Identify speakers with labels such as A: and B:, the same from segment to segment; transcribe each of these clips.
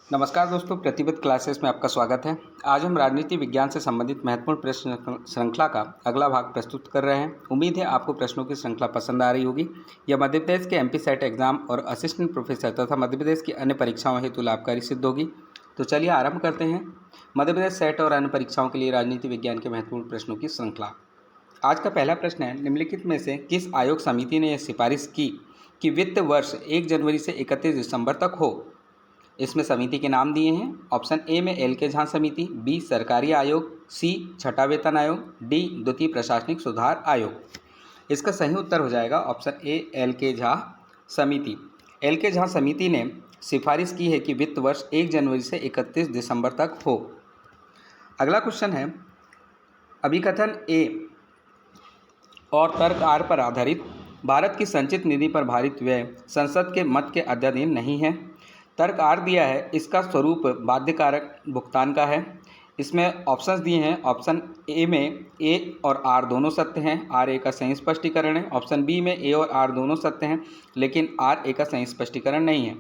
A: नमस्कार दोस्तों, प्रतिबद्ध क्लासेस में आपका स्वागत है। आज हम राजनीति विज्ञान से संबंधित महत्वपूर्ण प्रश्न श्रृंखला का अगला भाग प्रस्तुत कर रहे हैं। उम्मीद है आपको प्रश्नों की श्रृंखला पसंद आ रही होगी। यह मध्य प्रदेश के एमपी सेट एग्जाम और असिस्टेंट प्रोफेसर तथा मध्य प्रदेश की अन्य परीक्षाओं हेतु लाभकारी सिद्ध होगी। तो चलिए आरंभ करते हैं मध्य प्रदेश सेट और अन्य परीक्षाओं के लिए राजनीति विज्ञान के महत्वपूर्ण प्रश्नों की श्रृंखला। आज का पहला प्रश्न है, निम्नलिखित में से किस आयोग समिति ने यह सिफारिश की कि वित्त वर्ष 1 जनवरी से 31 दिसंबर तक हो। इसमें समिति के नाम दिए हैं। ऑप्शन ए में एल के झा समिति, बी सरकारी आयोग, सी छठा वेतन आयोग, डी द्वितीय प्रशासनिक सुधार आयोग। इसका सही उत्तर हो जाएगा ऑप्शन ए एल के झा समिति। एल के झा समिति ने सिफारिश की है कि वित्त वर्ष 1 जनवरी से 31 दिसंबर तक हो। अगला क्वेश्चन है, अभिकथन ए और तर्क आर पर आधारित भारत की संचित निधि पर भारित व्यय संसद के मत के अधीन नहीं है। तर्क आर दिया है, इसका स्वरूप बाध्यकारक भुगतान का है। इसमें ऑप्शंस दिए हैं। ऑप्शन ए में ए और आर दोनों सत्य हैं, आर ए का सही स्पष्टीकरण है। ऑप्शन बी में ए और आर दोनों सत्य हैं लेकिन आर ए का सही स्पष्टीकरण नहीं है।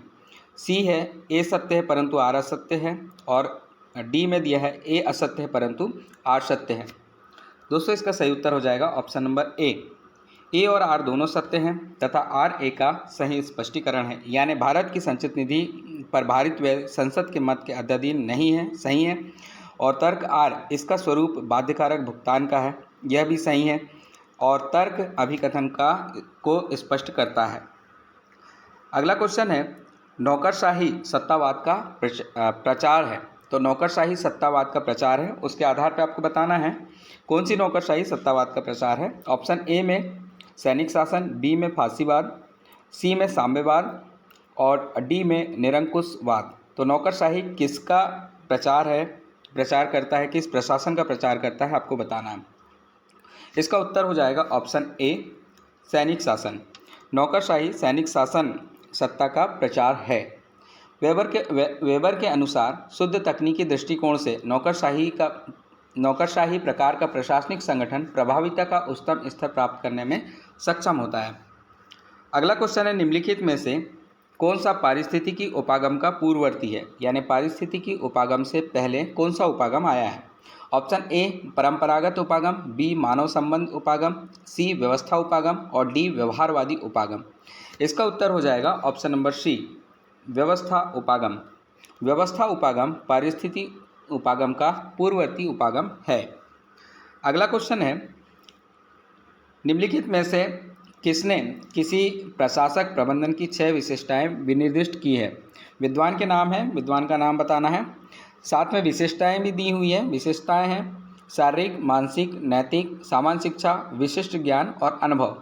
A: सी है ए सत्य है परंतु आर असत्य है, और डी में दिया है ए असत्य है परंतु आर सत्य है। दोस्तों इसका सही उत्तर हो जाएगा ऑप्शन नंबर ए और आर दोनों सत्य हैं तथा आर ए का सही स्पष्टीकरण है, यानी भारत की संचित निधि पर भारित व्यय संसद के मत के अधीन नहीं है, सही है। और तर्क आर, इसका स्वरूप बाध्यकारक भुगतान का है, यह भी सही है। और तर्क अभिकथन का को स्पष्ट करता है। अगला क्वेश्चन है, नौकरशाही सत्तावाद का प्रचार है। तो नौकरशाही सत्तावाद का प्रचार है, उसके आधार पर आपको बताना है कौन सी नौकरशाही सत्तावाद का प्रचार है। ऑप्शन ए में सैनिक शासन, बी में फांसीवाद, सी में साम्यवाद और डी में निरंकुशवाद। तो नौकरशाही किसका प्रचार करता है, किस प्रशासन का प्रचार करता है, आपको बताना है। इसका उत्तर हो जाएगा ऑप्शन ए सैनिक शासन। नौकरशाही सैनिक शासन सत्ता का प्रचार है। वेबर के अनुसार शुद्ध तकनीकी दृष्टिकोण से नौकरशाही प्रकार का प्रशासनिक संगठन प्रभाविता का उच्चतम स्तर प्राप्त करने में सक्षम होता है। अगला क्वेश्चन है, निम्नलिखित में से कौन सा पारिस्थितिकी उपागम का पूर्ववर्ती है, यानी पारिस्थितिकी उपागम से पहले कौन सा उपागम आया है। ऑप्शन ए परंपरागत उपागम, बी मानव संबंध उपागम, सी व्यवस्था उपागम और डी व्यवहारवादी उपागम। इसका उत्तर हो जाएगा ऑप्शन नंबर सी व्यवस्था उपागम। व्यवस्था उपागम पारिस्थितिकी उपागम का पूर्ववर्ती उपागम है। अगला क्वेश्चन है, निम्नलिखित में से किसने किसी प्रशासक प्रबंधन की 6 विशेषताएं विनिर्दिष्ट की है। विद्वान के नाम है, विद्वान का नाम बताना है। साथ में विशेषताएं भी दी हुई है। विशेषताएं हैं शारीरिक, मानसिक, नैतिक, सामान्य शिक्षा, विशिष्ट ज्ञान और अनुभव।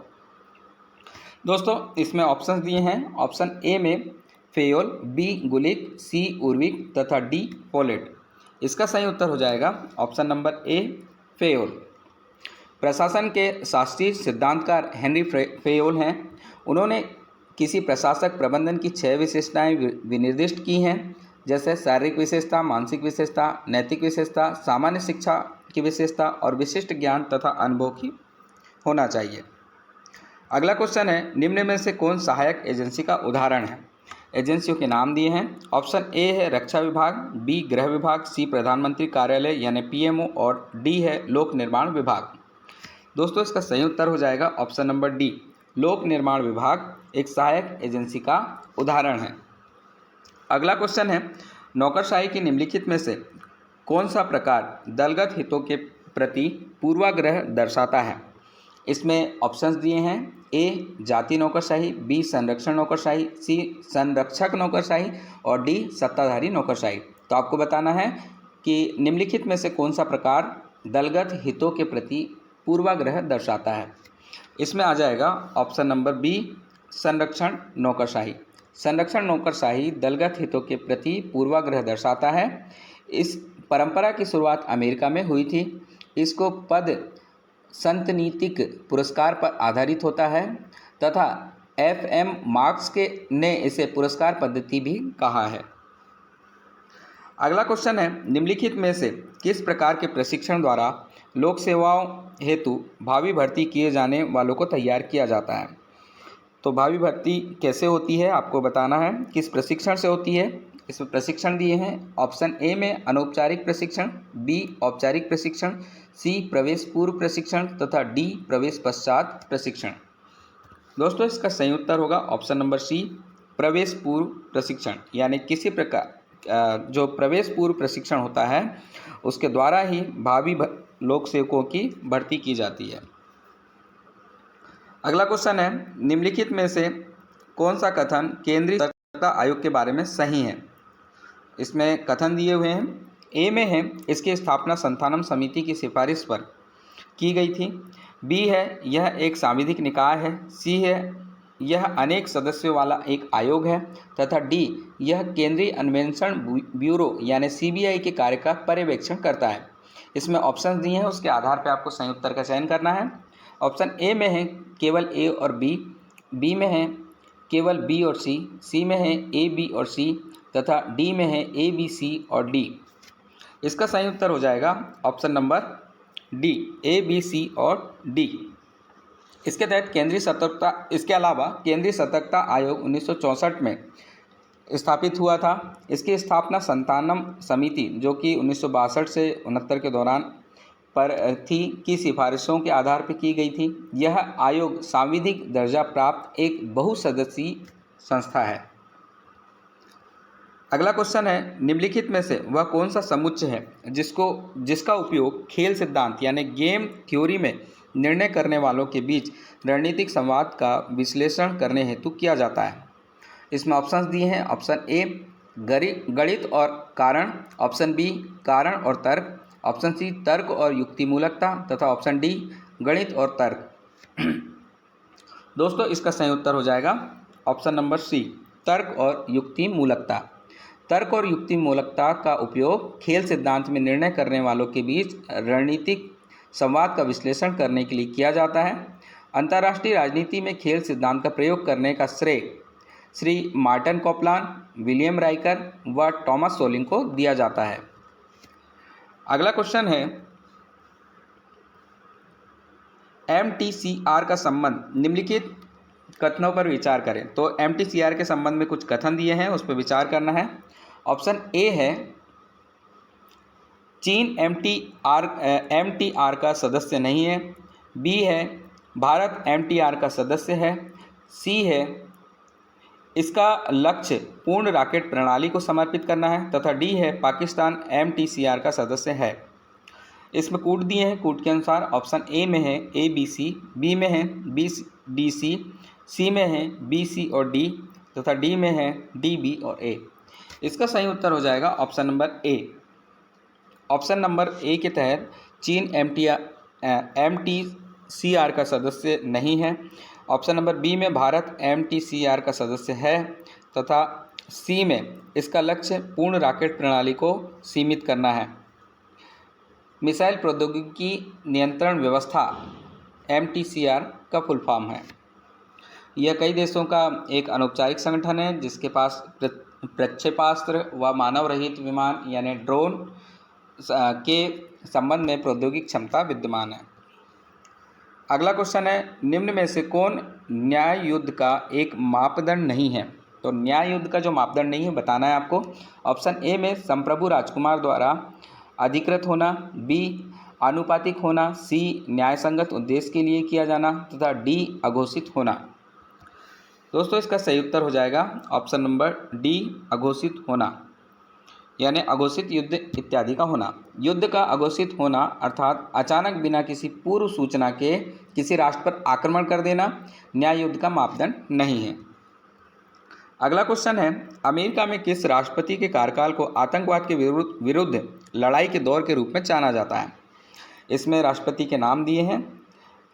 A: दोस्तों इसमें ऑप्शंस दिए हैं। ऑप्शन ए में फेयोल, बी गुलिक, सी उर्विक तथा डी पोलेट। इसका सही उत्तर हो जाएगा ऑप्शन नंबर ए फेयोल। प्रशासन के शास्त्रीय सिद्धांतकार हेनरी फेयोल हैं। उन्होंने किसी प्रशासक प्रबंधन की 6 विशेषताएं विनिर्दिष्ट की हैं, जैसे शारीरिक विशेषता, मानसिक विशेषता, नैतिक विशेषता, सामान्य शिक्षा की विशेषता और विशिष्ट ज्ञान तथा अनुभव की होना चाहिए। अगला क्वेश्चन है, निम्न में से कौन सहायक एजेंसी का उदाहरण है। एजेंसियों के नाम दिए हैं। ऑप्शन ए है रक्षा विभाग, बी गृह विभाग, सी प्रधानमंत्री कार्यालय यानी पीएमओ और डी है लोक निर्माण विभाग। दोस्तों इसका सही उत्तर हो जाएगा ऑप्शन नंबर डी लोक निर्माण विभाग एक सहायक एजेंसी का उदाहरण है। अगला क्वेश्चन है, नौकरशाही की निम्नलिखित में से कौन सा प्रकार दलगत हितों के प्रति पूर्वाग्रह दर्शाता है। इसमें ऑप्शंस दिए हैं। ए जाति नौकरशाही, बी संरक्षण नौकरशाही, सी संरक्षक नौकरशाही और डी सत्ताधारी नौकरशाही। तो आपको बताना है कि निम्नलिखित में से कौन सा प्रकार दलगत हितों के प्रति पूर्वाग्रह दर्शाता है। इसमें आ जाएगा ऑप्शन नंबर बी संरक्षण नौकरशाही। संरक्षण नौकरशाही दलगत हितों के प्रति पूर्वाग्रह दर्शाता है। इस परंपरा की शुरुआत अमेरिका में हुई थी। इसको पद संतनीतिक पुरस्कार पर आधारित होता है तथा FM मार्क्स ने इसे पुरस्कार पद्धति भी कहा है। अगला क्वेश्चन है, निम्नलिखित में से किस प्रकार के प्रशिक्षण द्वारा लोक सेवाओं हेतु भावी भर्ती किए जाने वालों को तैयार किया जाता है। तो भावी भर्ती कैसे होती है आपको बताना है, किस प्रशिक्षण से होती है। इसमें प्रशिक्षण दिए हैं। ऑप्शन ए में अनौपचारिक प्रशिक्षण, बी औपचारिक प्रशिक्षण, सी प्रवेश पूर्व प्रशिक्षण तथा डी प्रवेश पश्चात प्रशिक्षण। दोस्तों इसका सही उत्तर होगा ऑप्शन नंबर सी, प्रवेश पूर्व प्रशिक्षण। यानी किसी प्रकार जो प्रवेश पूर्व प्रशिक्षण होता है उसके द्वारा ही भावी लोक सेवकों की भर्ती की जाती है। अगला क्वेश्चन है, निम्नलिखित में से कौन सा कथन केंद्रीय सतर्कता आयोग के बारे में सही है? इसमें कथन दिए हुए हैं। ए में है इसकी स्थापना संथानम समिति की सिफारिश पर की गई थी। बी है यह एक सांविधिक निकाय है। सी है यह अनेक सदस्यों वाला एक आयोग है तथा डी यह केंद्रीय अन्वेषण ब्यूरो यानी सीबीआई के कार्य का पर्यवेक्षण करता है। इसमें ऑप्शन दिए हैं, उसके आधार पर आपको सही उत्तर का चयन करना है। ऑप्शन ए में है केवल ए और बी, बी में है केवल बी और सी में है ए बी और सी तथा डी में है ए बी सी और डी। इसका सही उत्तर हो जाएगा option number D, A B C और डी। इसके तहत इसके अलावा केंद्रीय सतर्कता आयोग 1964 में स्थापित हुआ था। इसकी स्थापना संतानम समिति जो कि 1962 से 69 के दौरान पर थी की सिफारिशों के आधार पर की गई थी। यह आयोग सांविधिक दर्जा प्राप्त एक बहुसदस्यीय संस्था है। अगला क्वेश्चन है, निम्नलिखित में से वह कौन सा समुच्चय है जिसका उपयोग खेल सिद्धांत यानी गेम थ्योरी में निर्णय करने वालों के बीच रणनीतिक संवाद का विश्लेषण करने हेतु किया जाता है? इसमें ऑप्शंस दिए हैं। ऑप्शन ए गणित और कारण, ऑप्शन बी कारण और तर्क, ऑप्शन सी तर्क और युक्तिमूलकता तथा ऑप्शन डी गणित और तर्क। दोस्तों इसका सही उत्तर हो जाएगा ऑप्शन नंबर सी, तर्क और युक्तिमूलकता। तर्क और युक्तिमूलकता का उपयोग खेल सिद्धांत में निर्णय करने वालों के बीच रणनीतिक संवाद का विश्लेषण करने के लिए किया जाता है। अंतर्राष्ट्रीय राजनीति में खेल सिद्धांत का प्रयोग करने का श्रेय श्री मार्टिन कॉपलान, विलियम राइकर व टॉमस सोलिंग को दिया जाता है। अगला क्वेश्चन है, MTCR का संबंध निम्नलिखित कथनों पर विचार करें। तो MTCR के संबंध में कुछ कथन दिए हैं, उस पर विचार करना है। ऑप्शन ए है चीन MTR का सदस्य नहीं है। बी है भारत MTR का सदस्य है। सी है इसका लक्ष्य पूर्ण रॉकेट प्रणाली को समर्पित करना है तथा डी है पाकिस्तान MTCR का सदस्य है। इसमें कूट दिए हैं, कूट के अनुसार ऑप्शन ए में है ABC, बी में है BDC, सी में है BC और D तथा डी में है DB और A। इसका सही उत्तर हो जाएगा option number A. Option number A के तहत चीन MTCR का सदस्य नहीं है। ऑप्शन नंबर बी में भारत MTCR का सदस्य है तथा सी में इसका लक्ष्य पूर्ण रॉकेट प्रणाली को सीमित करना है। मिसाइल प्रौद्योगिकी नियंत्रण व्यवस्था MTCR का फुल फॉर्म है। यह कई देशों का एक अनौपचारिक संगठन है जिसके पास प्रक्षेपास्त्र व मानव रहित विमान यानी ड्रोन के संबंध में प्रौद्योगिक क्षमता विद्यमान है। अगला क्वेश्चन है, निम्न में से कौन न्याय युद्ध का एक मापदंड नहीं है? तो न्याय युद्ध का जो मापदंड नहीं है बताना है आपको। ऑप्शन ए में संप्रभु राजकुमार द्वारा अधिकृत होना, बी आनुपातिक होना, सी न्याय संगत उद्देश्य के लिए किया जाना तथा डी अघोषित होना। दोस्तों इसका सही उत्तर हो जाएगा ऑप्शन नंबर डी, अघोषित होना, यानी अघोषित युद्ध इत्यादि का होना। युद्ध का अघोषित होना अर्थात अचानक बिना किसी पूर्व सूचना के किसी राष्ट्र पर आक्रमण कर देना न्याय युद्ध का मापदंड नहीं है। अगला क्वेश्चन है, अमेरिका में किस राष्ट्रपति के कार्यकाल को आतंकवाद के विरुद्ध लड़ाई के दौर के रूप में जाना जाता है? इसमें राष्ट्रपति के नाम दिए हैं।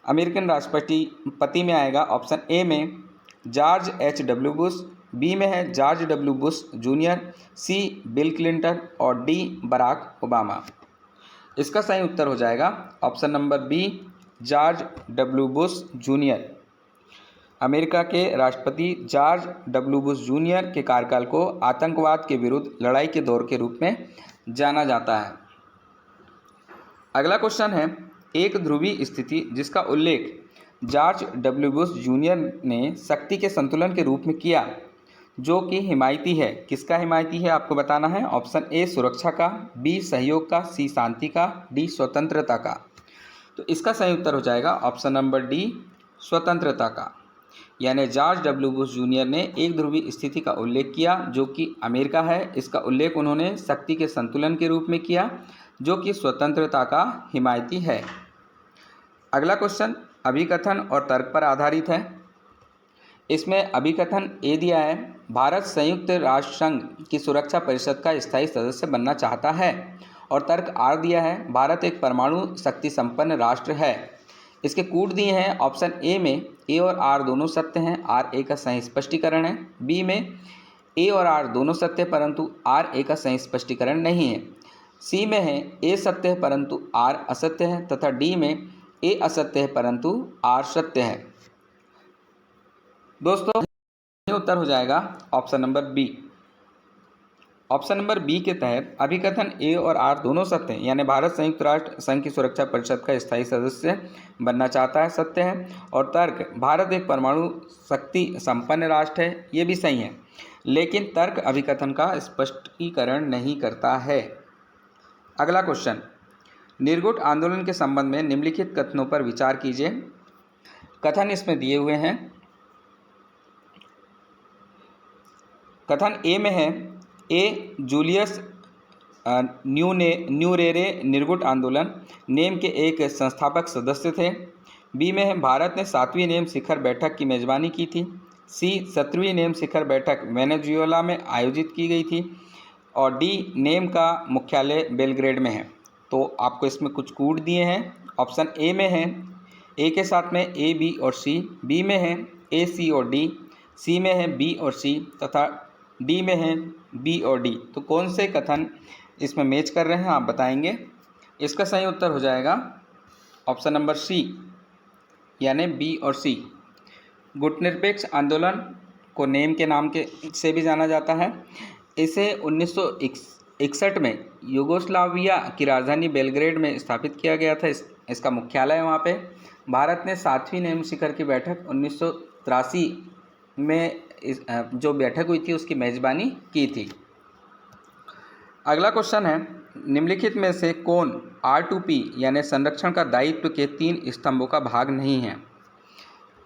A: अमेरिकन राष्ट्रपति में आएगा ऑप्शन ए में जॉर्ज H.W. बुश, बी में है George W. Bush junior, C Bill Clinton और डी बराक ओबामा। इसका सही उत्तर हो जाएगा option number B, George W. Bush junior. America के राष्ट्रपति जॉर्ज W. बुश जूनियर के कार्यकाल को आतंकवाद के विरुद्ध लड़ाई के दौर के रूप में जाना जाता है। अगला क्वेश्चन है, एक ध्रुवीय स्थिति जिसका उल्लेख जॉर्ज W. बुश जूनियर ने शक्ति के संतुलन के रूप में किया जो कि हिमायती है। किसका हिमायती है आपको बताना है। ऑप्शन ए सुरक्षा का, बी सहयोग का, सी शांति का, डी स्वतंत्रता का। तो इसका सही उत्तर हो जाएगा ऑप्शन नंबर डी स्वतंत्रता का। यानी जॉर्ज डब्ल्यू बुश जूनियर ने एक ध्रुवीय स्थिति का उल्लेख किया जो कि अमेरिका है। इसका उल्लेख उन्होंने शक्ति के संतुलन के रूप में किया जो कि स्वतंत्रता का हिमायती है। अगला क्वेश्चन अभिकथन और तर्क पर आधारित है। इसमें अभिकथन ए दिया है, भारत संयुक्त राष्ट्र संघ की सुरक्षा परिषद का स्थायी सदस्य बनना चाहता है। और तर्क आर दिया है, भारत एक परमाणु शक्ति संपन्न राष्ट्र है। इसके कूट दिए हैं ऑप्शन ए में ए और आर दोनों सत्य हैं, आर ए का सही स्पष्टीकरण है। बी में ए और आर दोनों सत्य है परंतु आर ए का सही स्पष्टीकरण नहीं है। सी में है ए सत्य है परंतु आर असत्य है, तथा डी में ए असत्य है परंतु आर सत्य है। दोस्तों उत्तर हो जाएगा option number B. Option number B के तहत अभिकथन ए और आर दोनों सत्य हैं, यानी भारत संयुक्त राष्ट्र संघ की सुरक्षा परिषद का स्थायी सदस्य बनना चाहता है, सत्य है। और तर्क भारत एक परमाणु शक्ति संपन्न राष्ट्र है, ये भी सही है। लेकिन तर्क अभिकथन का स्पष्टीकरण नहीं करता है। अगला क्वेश्चन, निर्गुट आंदोलन के संबंध में निम्नलिखित कथनों पर विचार कीजिए। कथन इसमें दिए हुए हैं। कथन ए में है, ए जूलियस न्यूरेरे निर्गुट आंदोलन नेम के एक संस्थापक सदस्य थे। बी में है, भारत ने 7वीं नेम शिखर बैठक की मेजबानी की थी। सी 17वीं नेम शिखर बैठक वेनेजुएला में आयोजित की गई थी। और डी नेम का मुख्यालय बेलग्रेड में है। तो आपको इसमें कुछ कूट दिए हैं। ऑप्शन ए में है ए के साथ में ए, बी और सी, बी में है ए, सी और डी, सी में है बी और सी, तथा डी में है बी और डी। तो कौन से कथन इसमें मैच कर रहे हैं आप बताएंगे। इसका सही उत्तर हो जाएगा ऑप्शन नंबर सी, यानी बी और सी। गुटनिरपेक्ष आंदोलन को नेम के नाम के से भी जाना जाता है। इसे 1961 में यूगोस्लाविया की राजधानी बेलग्रेड में स्थापित किया गया था। इसका मुख्यालय है वहाँ पे। भारत ने 7वीं नेम शिखर की बैठक 1983 में जो बैठक हुई थी उसकी मेजबानी की थी। अगला क्वेश्चन है, निम्नलिखित में से कौन R2P यानी संरक्षण का दायित्व के 3 स्तंभों का भाग नहीं है।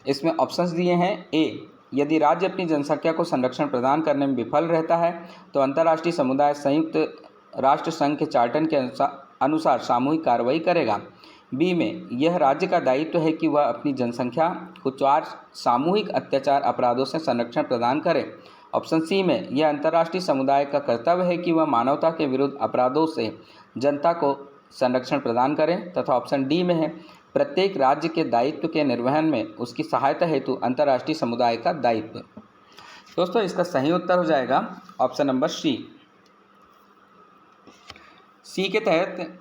A: इसमें ऑप्शंस दिए हैं। ए, यदि राज्य अपनी जनसंख्या को संरक्षण प्रदान करने में विफल रहता है तो अंतर्राष्ट्रीय समुदाय संयुक्त राष्ट्र संघ के चार्टर के अनुसार सामूहिक कार्रवाई करेगा। बी में, यह राज्य का दायित्व है कि वह अपनी जनसंख्या को 4 सामूहिक अत्याचार अपराधों से संरक्षण प्रदान करे। ऑप्शन सी में, यह अंतर्राष्ट्रीय समुदाय का कर्तव्य है कि वह मानवता के विरुद्ध अपराधों से जनता को संरक्षण प्रदान करे। तथा ऑप्शन डी में है, प्रत्येक राज्य के दायित्व के निर्वहन में उसकी सहायता हेतु अंतर्राष्ट्रीय समुदाय का दायित्व। दोस्तों इसका सही उत्तर हो जाएगा ऑप्शन नंबर सी। सी के तहत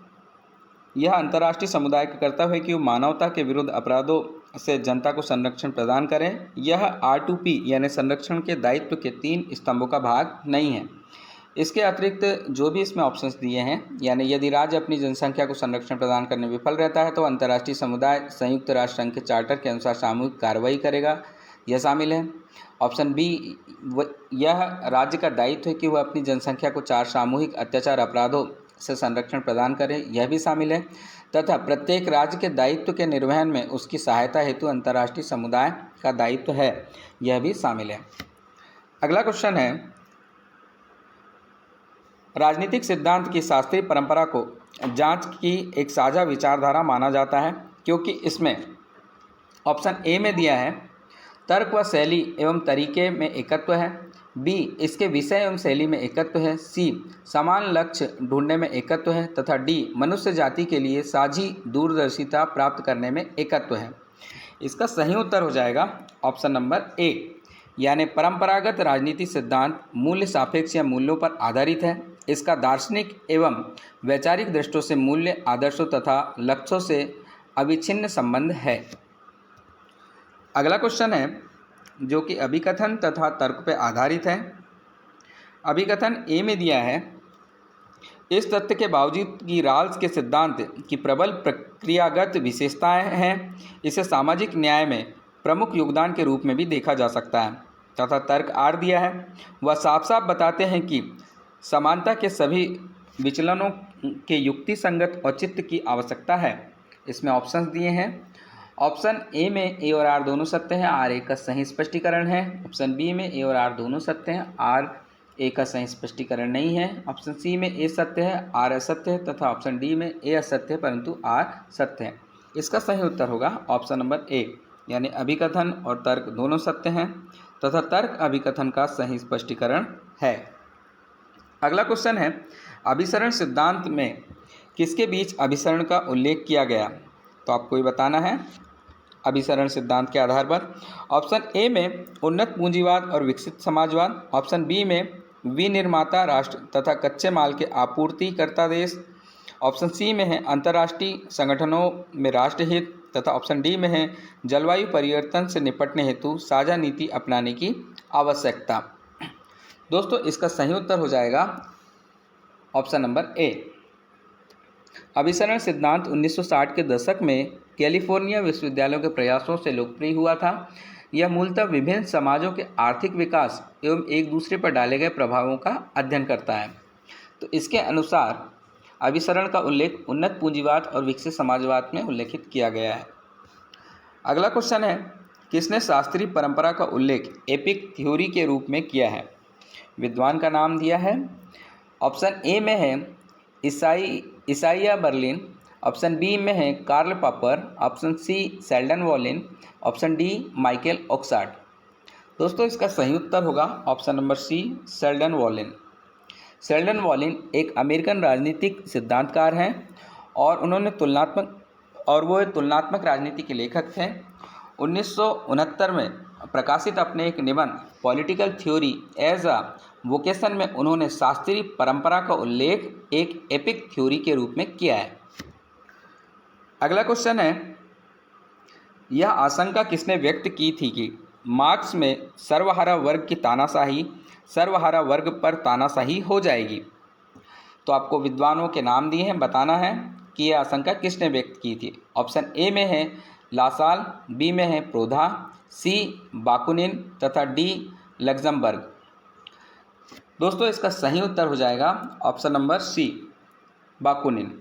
A: यह अंतर्राष्ट्रीय समुदाय का कर्तव्य है कि वो मानवता के विरुद्ध अपराधों से जनता को संरक्षण प्रदान करें। यह R2P यानी संरक्षण के दायित्व के 3 स्तंभों का भाग नहीं है। इसके अतिरिक्त जो भी इसमें ऑप्शंस दिए हैं, यानी यदि राज्य अपनी जनसंख्या को संरक्षण प्रदान करने में विफल रहता है तो अंतर्राष्ट्रीय समुदाय संयुक्त राष्ट्र संघ के चार्टर के अनुसार सामूहिक कार्रवाई करेगा, यह शामिल है। ऑप्शन बी, यह राज्य का दायित्व है कि वह अपनी जनसंख्या को 4 सामूहिक अत्याचार अपराधों से संरक्षण प्रदान करें, यह भी शामिल है। तथा प्रत्येक राज्य के दायित्व के निर्वहन में उसकी सहायता हेतु अंतर्राष्ट्रीय समुदाय का दायित्व है, यह भी शामिल है। अगला क्वेश्चन है, राजनीतिक सिद्धांत की शास्त्रीय परंपरा को जांच की एक साझा विचारधारा माना जाता है क्योंकि इसमें ऑप्शन ए में दिया है, तर्क व शैली एवं तरीके में एकत्व है। बी, इसके विषय एवं शैली में एकत्व है। सी, समान लक्ष्य ढूंढने में एकत्व है। तथा डी, मनुष्य जाति के लिए साझी दूरदर्शिता प्राप्त करने में एकत्व है। इसका सही उत्तर हो जाएगा ऑप्शन नंबर ए, यानी परंपरागत राजनीति सिद्धांत मूल्य सापेक्ष या मूल्यों पर आधारित है। इसका दार्शनिक एवं वैचारिक दृष्टियों से मूल्य, आदर्शों तथा लक्ष्यों से अविच्छिन्न संबंध है। अगला क्वेश्चन है जो कि अभिकथन तथा तर्क पर आधारित है। अभिकथन ए में दिया है, इस तथ्य के बावजूद कि राल्स के सिद्धांत की प्रबल प्रक्रियागत विशेषताएं हैं, इसे सामाजिक न्याय में प्रमुख योगदान के रूप में भी देखा जा सकता है। तथा तर्क आर दिया है, वह साफ साफ बताते हैं कि समानता के सभी विचलनों के युक्ति संगत औचित्य की आवश्यकता है। इसमें ऑप्शंस दिए हैं। ऑप्शन ए में ए और आर दोनों सत्य हैं, आर ए का सही स्पष्टीकरण है। ऑप्शन बी में ए और आर दोनों सत्य हैं, आर ए का सही स्पष्टीकरण नहीं है। ऑप्शन सी में ए सत्य है, आर असत्य है, तथा ऑप्शन डी में ए असत्य है परंतु आर सत्य है। इसका सही उत्तर होगा ऑप्शन नंबर ए, यानी अभिकथन और तर्क दोनों सत्य हैं तथा तर्क अभिकथन का सही स्पष्टीकरण है। अगला क्वेश्चन है, अभिसरण सिद्धांत में किसके बीच अभिसरण का उल्लेख किया गया? तो आपको ये बताना है अभिसरण सिद्धांत के आधार पर। ऑप्शन ए में उन्नत पूंजीवाद और विकसित समाजवाद। ऑप्शन बी में विनिर्माता राष्ट्र तथा कच्चे माल के आपूर्तिकर्ता देश। ऑप्शन सी में है अंतर्राष्ट्रीय संगठनों में राष्ट्रहित, तथा ऑप्शन डी में है जलवायु परिवर्तन से निपटने हेतु साझा नीति अपनाने की आवश्यकता। दोस्तों इसका सही उत्तर हो जाएगा ऑप्शन नंबर ए। अभिसरण सिद्धांत 1960 के दशक में कैलिफोर्निया विश्वविद्यालयों के प्रयासों से लोकप्रिय हुआ था। यह मूलतः विभिन्न समाजों के आर्थिक विकास एवं एक दूसरे पर डाले गए प्रभावों का अध्ययन करता है। तो इसके अनुसार अभिसरण का उल्लेख उन्नत पूंजीवाद और विकसित समाजवाद में उल्लेखित किया गया है। अगला क्वेश्चन है, किसने शास्त्रीय परंपरा का उल्लेख एपिक थ्योरी के रूप में किया है? विद्वान का नाम दिया है। ऑप्शन ए में है इसाइया बर्लिन। ऑप्शन बी में है Karl Popper. Option C Sheldon Wolin. Option D Michael Oakeshott. दोस्तों इसका सही उत्तर होगा option number C Sheldon Wolin. Sheldon Wolin एक अमेरिकन राजनीतिक सिद्धांतकार हैं और उन्होंने तुलनात्मक राजनीति के लेखक थे। 1969 में प्रकाशित अपने एक निबंध political theory as a vocation में उन्होंने शास्त्रीय परंपरा का उल्लेख एक एपिक थ्योरी के रूप में किया है। अगला क्वेश्चन है, यह आशंका किसने व्यक्त की थी कि मार्क्स में सर्वहारा वर्ग की तानाशाही सर्वहारा वर्ग पर तानाशाही हो जाएगी? तो आपको विद्वानों के नाम दिए हैं, बताना है कि यह आशंका किसने व्यक्त की थी। ऑप्शन ए में है लासाल, बी में है प्रोधा, सी बाकुनिन तथा डी लग्जमबर्ग। दोस्तों इसका सही उत्तर हो जाएगा ऑप्शन नंबर सी बाकुनिन।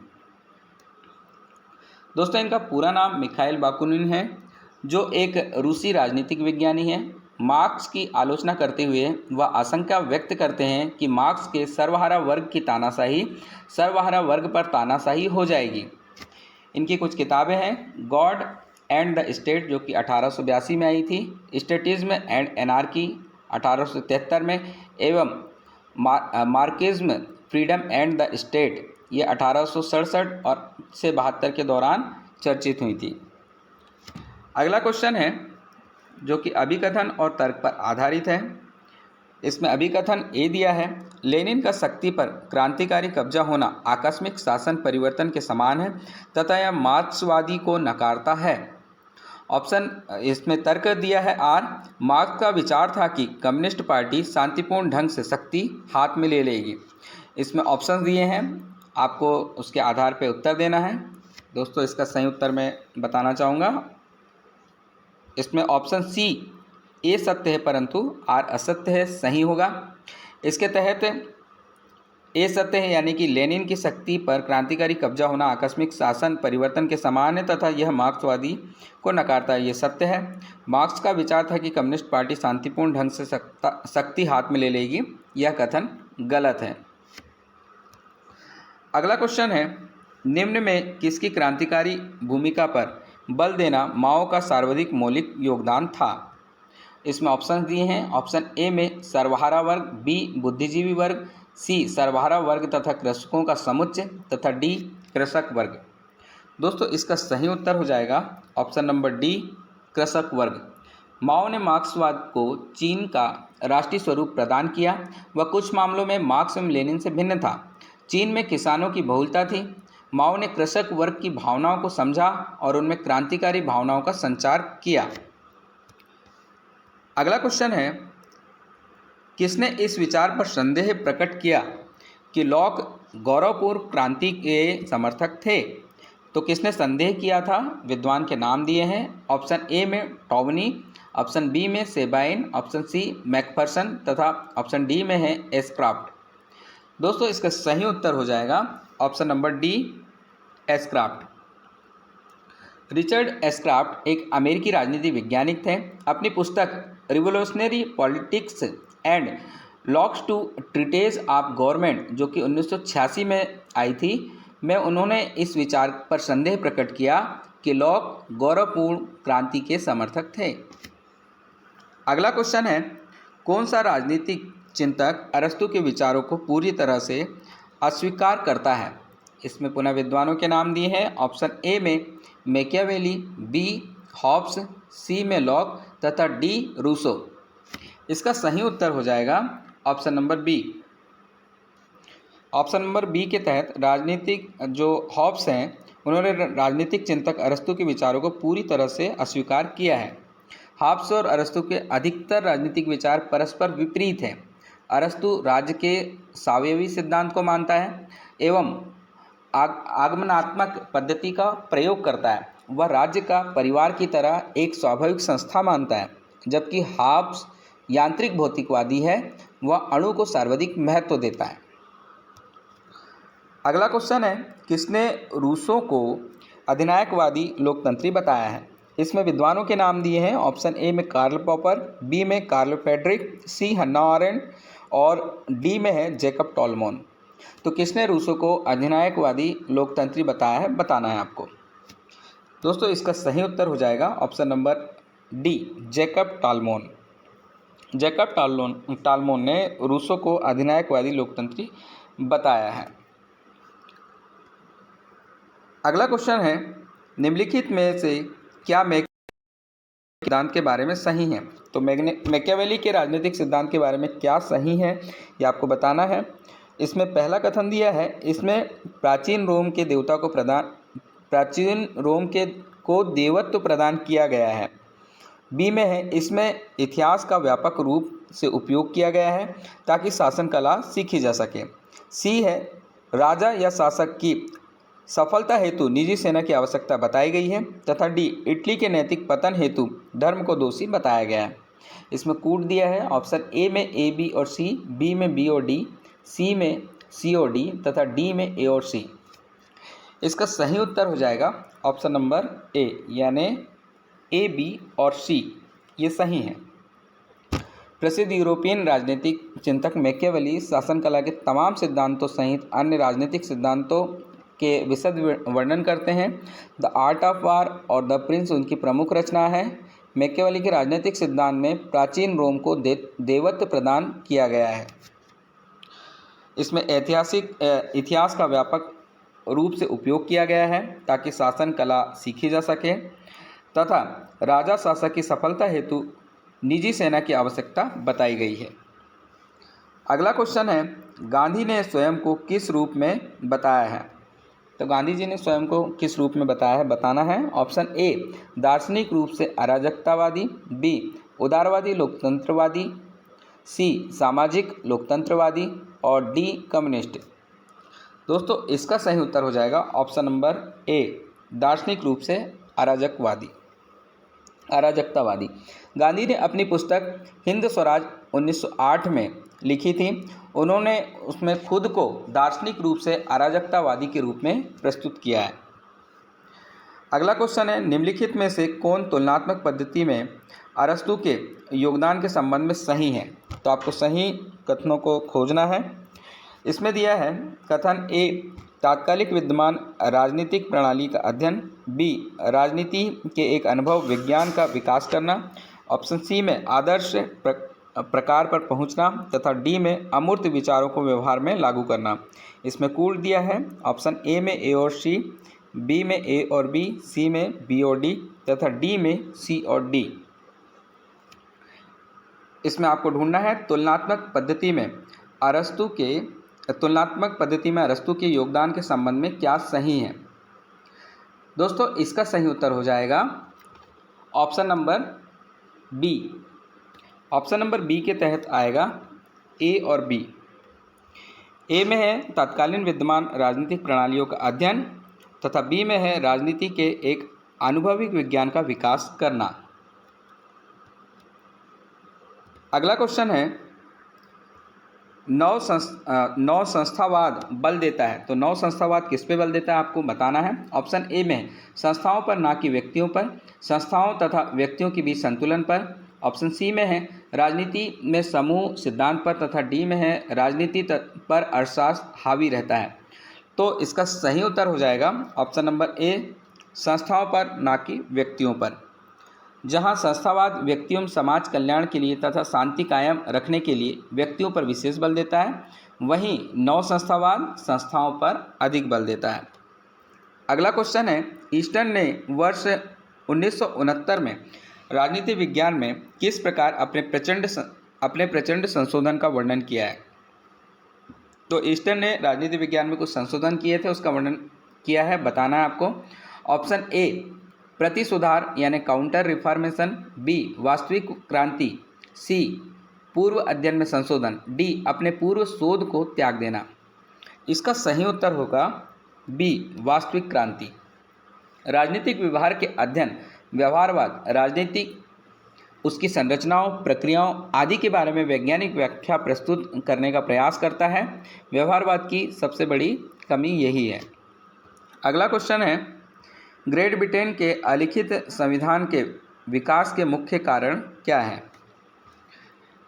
A: दोस्तों इनका पूरा नाम मिखाइल बाकुनिन है, जो एक रूसी राजनीतिक विज्ञानी है। मार्क्स की आलोचना करते हुए वह आशंका व्यक्त करते हैं कि मार्क्स के सर्वहारा वर्ग की तानाशाही सर्वहारा वर्ग पर तानाशाही हो जाएगी। इनकी कुछ किताबें हैं, गॉड एंड द स्टेट जो कि 1882 में आई थी, स्टेटिज्म एंड एनार्की 1873 में, एवं Marxism freedom and the state ये 1867 और से 72 के दौरान चर्चित हुई थी। अगला क्वेश्चन है जो कि अभिकथन और तर्क पर आधारित है। इसमें अभिकथन ए दिया है, लेनिन का शक्ति पर क्रांतिकारी कब्जा होना आकस्मिक शासन परिवर्तन के समान है तथा यह मार्क्सवादी को नकारता है। ऑप्शन इसमें तर्क दिया है आर, मार्क्स का विचार था कि कम्युनिस्ट पार्टी शांतिपूर्ण ढंग से शक्ति हाथ में ले लेगी। इसमें ऑप्शन दिए हैं, आपको उसके आधार पर उत्तर देना है। दोस्तों इसका सही उत्तर मैं बताना चाहूँगा। इसमें ऑप्शन सी ए सत्य है परंतु आर असत्य है, सही होगा। इसके तहत ए सत्य है यानी कि लेनिन की शक्ति पर क्रांतिकारी कब्जा होना आकस्मिक शासन परिवर्तन के समान है तथा यह मार्क्सवादी को नकारता है, ये सत्य है। मार्क्स का विचार था कि कम्युनिस्ट पार्टी शांतिपूर्ण ढंग से शक्ति हाथ में ले लेगी, यह कथन गलत है। अगला क्वेश्चन है, निम्न में किसकी क्रांतिकारी भूमिका पर बल देना माओ का सर्वाधिक मौलिक योगदान था? इसमें ऑप्शन दिए हैं। ऑप्शन ए में सर्वहारा वर्ग, बी बुद्धिजीवी वर्ग, सी सर्वहारा वर्ग तथा कृषकों का समुच्चय तथा डी कृषक वर्ग। दोस्तों इसका सही उत्तर हो जाएगा ऑप्शन नंबर डी कृषक वर्ग। माओ ने मार्क्सवाद को चीन का राष्ट्रीय स्वरूप प्रदान किया। वह कुछ मामलों में मार्क्स एवं लेनिन से भिन्न था। चीन में किसानों की बहुलता थी। माओ ने कृषक वर्ग की भावनाओं को समझा और उनमें क्रांतिकारी भावनाओं का संचार किया। अगला क्वेश्चन है, किसने इस विचार पर संदेह प्रकट किया कि लॉक गौरवपूर्ण क्रांति के समर्थक थे? तो किसने संदेह किया था? विद्वान के नाम दिए हैं। ऑप्शन ए में टॉवनी, ऑप्शन बी में सेबाइन, ऑप्शन सी मैकफर्सन तथा ऑप्शन डी में है एस्क्राफ्ट। दोस्तों इसका सही उत्तर हो जाएगा option number D, Ashcraft. Richard Ashcraft एक अमेरिकी राजनीति वैज्ञानिक थे। अपनी पुस्तक revolutionary politics and Locke's two treatise of government, जो कि 1986 में आई थी, में उन्होंने इस विचार पर संदेह प्रकट किया कि लॉक गौरवपूर्ण क्रांति के समर्थक थे। अगला क्वेश्चन है, कौन सा राजनीतिक चिंतक अरस्तु के विचारों को पूरी तरह से अस्वीकार करता है? इसमें पुनः विद्वानों के नाम दिए हैं। ऑप्शन ए में मैकियावेली, बी हॉब्स, सी में लॉक तथा डी रूसो। इसका सही उत्तर हो जाएगा option number B. Option number B के तहत राजनीतिक जो हॉब्स हैं उन्होंने राजनीतिक चिंतक अरस्तु के विचारों को पूरी तरह से अस्वीकार किया है। हॉब्स और अरस्तु के अधिकतर राजनीतिक विचार परस्पर विपरीत हैं। अरस्तु राज्य के सावयवी सिद्धांत को मानता है एवं आगमनात्मक पद्धति का प्रयोग करता है। वह राज्य का परिवार की तरह एक स्वाभाविक संस्था मानता है, जबकि हॉब्स यांत्रिक भौतिकवादी है, वह अणु को सर्वाधिक महत्व देता है। अगला क्वेश्चन है, किसने रूसो को अधिनायकवादी लोकतंत्री बताया है? इसमें विद्वानों के नाम दिए हैं। ऑप्शन ए में कार्ल पॉपर, बी में कार्ल फ्रेडरिक, सी हन्ना अरेंट और डी में है जैकब टॉलमोन। तो किसने रूसो को अधिनायकवादी लोकतंत्री बताया है, बताना है आपको। दोस्तों इसका सही उत्तर हो जाएगा option number D, Jacob Talmon. Jacob Talmon ने रूसो को अधिनायकवादी लोकतंत्री बताया है। अगला क्वेश्चन है, निम्नलिखित में से क्या सिद्धांत के बारे में सही है? तो मैकियावेली के राजनीतिक सिद्धांत के बारे में क्या सही है ये आपको बताना है। इसमें पहला कथन दिया है, इसमें प्राचीन रोम को देवत्व प्रदान किया गया है। बी में है, इसमें इतिहास का व्यापक रूप से उपयोग किया गया है ताकि शासन कला सीखी जा सके। सी है, राजा या शासक की सफलता हेतु निजी सेना की आवश्यकता बताई गई है। तथा डी, इटली के नैतिक पतन हेतु धर्म को दोषी बताया गया है। इसमें कूट दिया है। ऑप्शन ए में ए, बी और सी, बी में बी और डी, सी में सी और डी तथा डी में ए और सी। इसका सही उत्तर हो जाएगा ऑप्शन नंबर ए, यानी ए, बी और सी ये सही है। प्रसिद्ध यूरोपियन राजनीतिक चिंतक मैकियावेली शासन कला के तमाम सिद्धांतों सहित अन्य राजनीतिक सिद्धांतों के विशद वर्णन करते हैं। द आर्ट ऑफ वार और द प्रिंस उनकी प्रमुख रचना है। मैकियावेली के राजनीतिक सिद्धांत में प्राचीन रोम को देवत्व प्रदान किया गया है। इसमें इतिहास का व्यापक रूप से उपयोग किया गया है ताकि शासन कला सीखी जा सके तथा राजा शासक की सफलता हेतु निजी सेना की आवश्यकता बताई गई है। अगला क्वेश्चन है, गांधी ने स्वयं को किस रूप में बताया है? तो गांधी जी ने स्वयं को किस रूप में बताया है, बताना है। ऑप्शन ए, दार्शनिक रूप से अराजकतावादी, बी उदारवादी लोकतंत्रवादी, सी सामाजिक लोकतंत्रवादी और डी कम्युनिस्ट। दोस्तों इसका सही उत्तर हो जाएगा ऑप्शन नंबर ए, दार्शनिक रूप से अराजकतावादी। गांधी ने अपनी पुस्तक हिंद स्वराज 1908 में लिखी थी। उन्होंने उसमें खुद को दार्शनिक रूप से अराजकतावादी के रूप में प्रस्तुत किया है। अगला क्वेश्चन है, निम्नलिखित में से कौन तुलनात्मक पद्धति में अरस्तु के योगदान के संबंध में सही है? तो आपको सही कथनों को खोजना है। इसमें दिया है कथन ए, तात्कालिक विद्यमान राजनीतिक प्रणाली का अध्ययन, बी राजनीति के एक अनुभव विज्ञान का विकास करना, ऑप्शन सी में आदर्श प्रकार पर पहुंचना तथा डी में अमूर्त विचारों को व्यवहार में लागू करना। इसमें कूट दिया है। ऑप्शन ए में ए और सी, बी में ए और बी, सी में बी और डी तथा डी में सी और डी। इसमें आपको ढूंढना है तुलनात्मक पद्धति में अरस्तु के योगदान के संबंध में क्या सही है। दोस्तों इसका सही उत्तर हो जाएगा option number B. Option number B के तहत आएगा ए और बी। ए में है तत्कालीन विद्यमान राजनीतिक प्रणालियों का अध्ययन तथा बी में है राजनीति के एक अनुभविक विज्ञान का विकास करना। अगला क्वेश्चन है नव संस्थावाद बल देता है, तो नव संस्थावाद किस पे बल देता है आपको बताना है। ऑप्शन ए में है संस्थाओं पर ना कि व्यक्तियों पर, संस्थाओं तथा व्यक्तियों के बीच संतुलन पर। ऑप्शन सी में है राजनीति में समूह सिद्धांत पर, तथा डी में है राजनीति पर अर्थशास्त्र हावी रहता है। तो इसका सही उत्तर हो जाएगा ऑप्शन नंबर ए, संस्थाओं पर ना कि व्यक्तियों पर। जहां संस्थावाद व्यक्तियों समाज कल्याण के लिए तथा शांति कायम रखने के लिए व्यक्तियों पर विशेष बल देता है, वहीं नव संस्थावाद संस्थाओं पर अधिक बल देता है। अगला क्वेश्चन है ईस्टर्न ने वर्ष 1969 में राजनीति विज्ञान में किस प्रकार अपने प्रचंड संशोधन का वर्णन किया है। तो ईस्टर्न ने राजनीति विज्ञान में कुछ संशोधन किए थे, उसका वर्णन किया है, बताना है आपको। ऑप्शन ए प्रति सुधार यानी काउंटर रिफॉर्मेशन, बी वास्तविक क्रांति, सी पूर्व अध्ययन में संशोधन, डी अपने पूर्व शोध को त्याग देना। इसका सही उत्तर होगा बी वास्तविक क्रांति। राजनीतिक व्यवहार के अध्ययन, व्यवहारवाद राजनीतिक उसकी संरचनाओं, प्रक्रियाओं आदि के बारे में वैज्ञानिक व्याख्या प्रस्तुत करने का प्रयास करता है। व्यवहारवाद की सबसे बड़ी कमी यही है। अगला क्वेश्चन है ग्रेट ब्रिटेन के अलिखित संविधान के विकास के मुख्य कारण क्या है।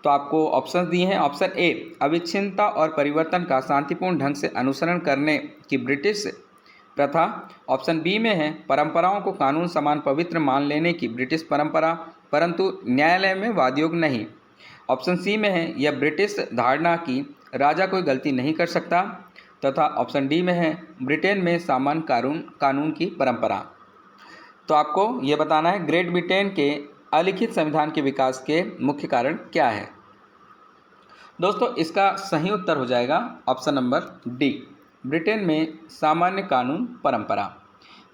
A: तो आपको ऑप्शन दिए हैं। ऑप्शन ए अविच्छिन्नता और परिवर्तन का शांतिपूर्ण ढंग से अनुसरण करने की ब्रिटिश प्रथा। ऑप्शन बी में है परंपराओं को कानून समान पवित्र मान लेने की ब्रिटिश परंपरा, परंतु न्यायालय में वादयोग नहीं। ऑप्शन सी में है यह ब्रिटिश धारणा कि राजा कोई गलती नहीं कर सकता, तथा ऑप्शन डी में है ब्रिटेन में सामान्य कानून की परंपरा। तो आपको ये बताना है ग्रेट ब्रिटेन के अलिखित संविधान के विकास के मुख्य कारण क्या है। दोस्तों इसका सही उत्तर हो जाएगा ऑप्शन नंबर डी, ब्रिटेन में सामान्य कानून परंपरा।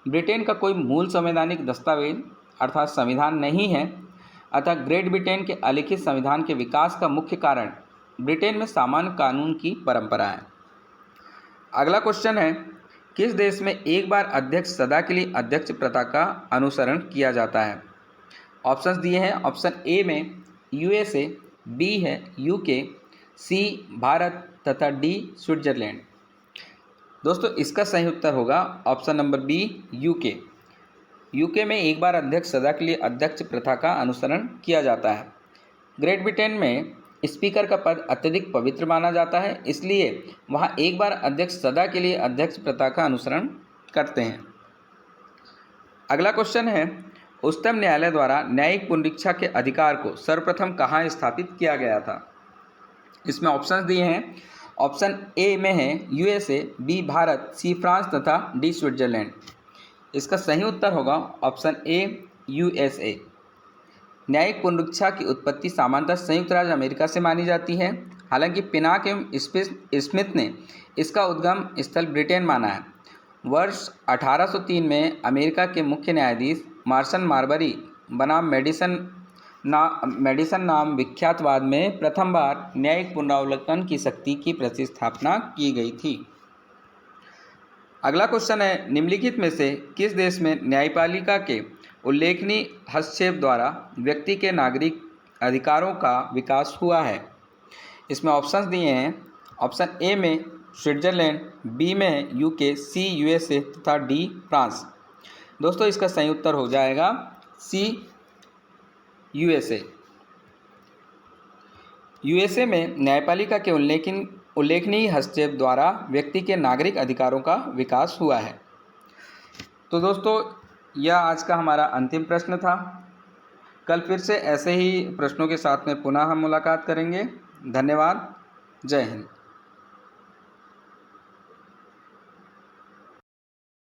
A: ब्रिटेन का कोई मूल संवैधानिक दस्तावेज अर्थात संविधान नहीं है, अतः ग्रेट ब्रिटेन के अलिखित संविधान के विकास का मुख्य कारण ब्रिटेन में सामान्य कानून की परंपरा है। अगला क्वेश्चन है किस देश में एक बार अध्यक्ष सदा के लिए अध्यक्ष प्रथा का अनुसरण किया जाता है। ऑप्शंस दिए हैं। ऑप्शन ए में यूएसए, बी है यूके, सी भारत तथा डी स्विट्जरलैंड। दोस्तों इसका सही उत्तर होगा option number B UK. UK में एक बार अध्यक्ष सदा के लिए अध्यक्ष प्रथा का अनुसरण किया जाता है। ग्रेट ब्रिटेन में स्पीकर का पद अत्यधिक पवित्र माना जाता है, इसलिए वहाँ एक बार अध्यक्ष सदा के लिए अध्यक्ष प्रथा का अनुसरण करते हैं। अगला क्वेश्चन है उच्चतम न्यायालय द्वारा न्यायिक पुनरीक्षा के अधिकार को सर्वप्रथम कहाँ स्थापित किया गया था। इसमें ऑप्शंस दिए हैं। ऑप्शन ए में है USA, B Bharat, C France तथा डी स्विट्जरलैंड। इसका सही उत्तर होगा ऑप्शन ए यूएसए। न्यायिक पुनरीक्षा की उत्पत्ति सामान्यतः संयुक्त राज्य अमेरिका से मानी जाती है, हालांकि पिनाक एवं स्मिथ ने इसका उद्गम स्थल ब्रिटेन माना है। वर्ष 1803 में अमेरिका के मुख्य न्यायाधीश मार्शन मार्बरी बनाम मेडिसन नाम विख्यातवाद में प्रथम बार न्यायिक पुनरावलोकन की शक्ति की प्रतिस्थापना की गई थी। अगला क्वेश्चन है निम्नलिखित में से किस देश में न्यायपालिका के उल्लेखनीय हस्तक्षेप द्वारा व्यक्ति के नागरिक अधिकारों का विकास हुआ है। इसमें ऑप्शंस दिए हैं। ऑप्शन ए में स्विट्जरलैंड, बी में यूके, सी यूएसए तथा डी फ्रांस। दोस्तों इसका सही उत्तर हो जाएगा सी यूएसए। यूएसए में न्यायपालिका के उल्लेखनीय हस्तक्षेप द्वारा व्यक्ति के नागरिक अधिकारों का विकास हुआ है। तो दोस्तों यह आज का हमारा अंतिम प्रश्न था। कल फिर से ऐसे ही प्रश्नों के साथ में पुनः हम मुलाकात करेंगे। धन्यवाद। जय हिंद।